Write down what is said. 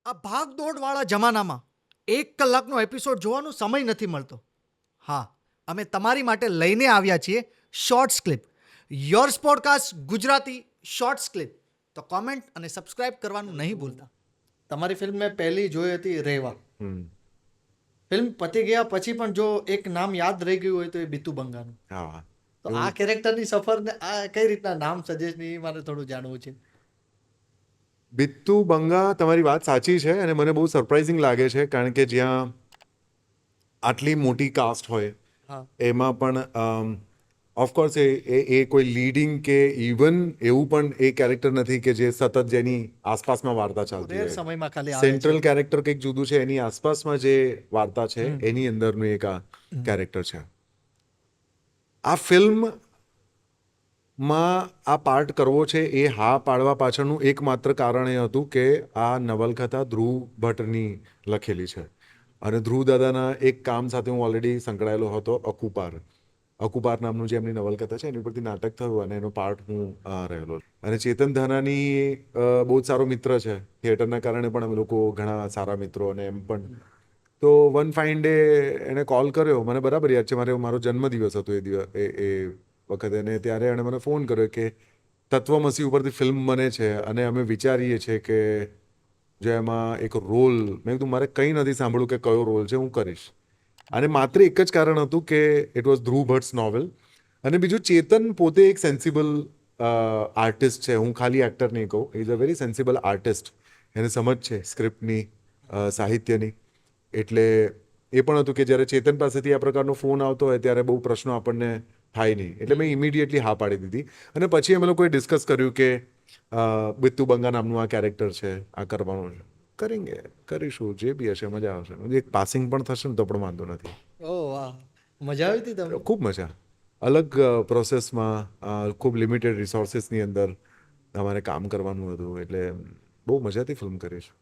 આ ભાગદોડવાળા જમાનામાં 1 કલાકનો એપિસોડ જોવાનો સમય નથી મળતો. હા, અમે તમારી માટે લઈને આવ્યા છીએ shorts clip. Yours podcast Gujarati shorts clip. તો કોમેન્ટ અને સબસ્ક્રાઇબ કરવાનું નહીં ભૂલતા. તમારી ફિલ્મ મેં પહેલી જોઈ હતી રેવા. ફિલ્મ પતી ગયા પછી પણ જો એક નામ યાદ રહી ગયું હોય તો એ બીતુ બંગાનું. હા, તો આ કેરેક્ટરની સફરને આ કઈ રીતના નામ સજેસ્ટ નહીં મારે થોડું જાણવું છે. બિત્તુ બંગા, તમારી વાત સાચી છે અને મને બહુ સરપ્રાઇઝિંગ લાગે છે કારણ કે જ્યાં આટલી મોટી કાસ્ટ હોય હા, એમાં પણ ઓફકોર્સ એ કોઈ લીડિંગ કે ઇવન એવું પણ એ કેરેક્ટર નથી કે જે સતત જેની આસપાસમાં વાર્તા ચાલતી રેર હોય. સમયમાં ખાલી આવે છે. સેન્ટ્રલ કેરેક્ટર કંઈક જુદું છે, એની આસપાસમાં જે વાર્તા છે એની અંદરનું એક આ કેરેક્ટર છે. આ ફિલ્મમાં આ પાર્ટ કરવો છે એ હા પાડવા પાછળનું એકમાત્ર કારણ એ હતું કે આ નવલકથા ધ્રુવ ભટ્ટની લખેલી છે અને ધ્રુવ દાદાના એક કામ સાથે હું ઓલરેડી સંકળાયેલો હતો, અકુપાર નામનું જે એમની નવલકથા છે એની પરથી નાટક થયું અને એનો પાર્ટ હું રહેલો. અને ચેતન ધાનાની બહુ જ સારો મિત્ર છે, થિયેટરના કારણે પણ અમે લોકો ઘણા સારા મિત્રો અને એમ પણ. તો વન ફાઇન ડે એણે કોલ કર્યો, મને બરાબર યાદ છે, મારો જન્મદિવસ હતો એ વખતે, અને ત્યારે એણે મને ફોન કર્યો કે તત્વમસી ઉપરથી ફિલ્મ બને છે અને અમે વિચારીએ છીએ કે જો એમાં એક રોલ, મેં કીધું મારે કંઈ નથી સાંભળ્યું કે કયો રોલ છે, હું કરીશ. અને માત્ર એક જ કારણ હતું કે ઇટ વોઝ ધ્રુવ ભટ્ટ્સ નોવેલ અને બીજું ચેતન પોતે એક સેન્સિબલ આર્ટિસ્ટ છે. હું ખાલી એક્ટર નહીં કહું, is a very sensible artist. એને સમજ છે સ્ક્રિપ્ટની, સાહિત્યની. એટલે એ પણ હતું કે જ્યારે ચેતન પાસેથી આ પ્રકારનો ફોન આવતો હોય ત્યારે બહુ પ્રશ્નો આપણને થાય નહીં, એટલે મેં ઇમિડિયેટલી હા પાડી દીધી. અને પછી અમે લોકોએ ડિસ્કસ કર્યું કે બિત્તુ બંગા નામનું આ કેરેક્ટર છે, આ કરવાનું છે, કરીશું, જે બી હશે મજા આવશે. એક પાસિંગ પણ થશે ને તો પણ વાંધો નથી. ઓહ વાહ, મજા આવી હતી તમને? ખૂબ મજા. અલગ પ્રોસેસમાં, ખૂબ લિમિટેડ રિસોર્સિસની અંદર અમારે કામ કરવાનું હતું, એટલે બહુ મજાથી ફિલ્મ કરીશું.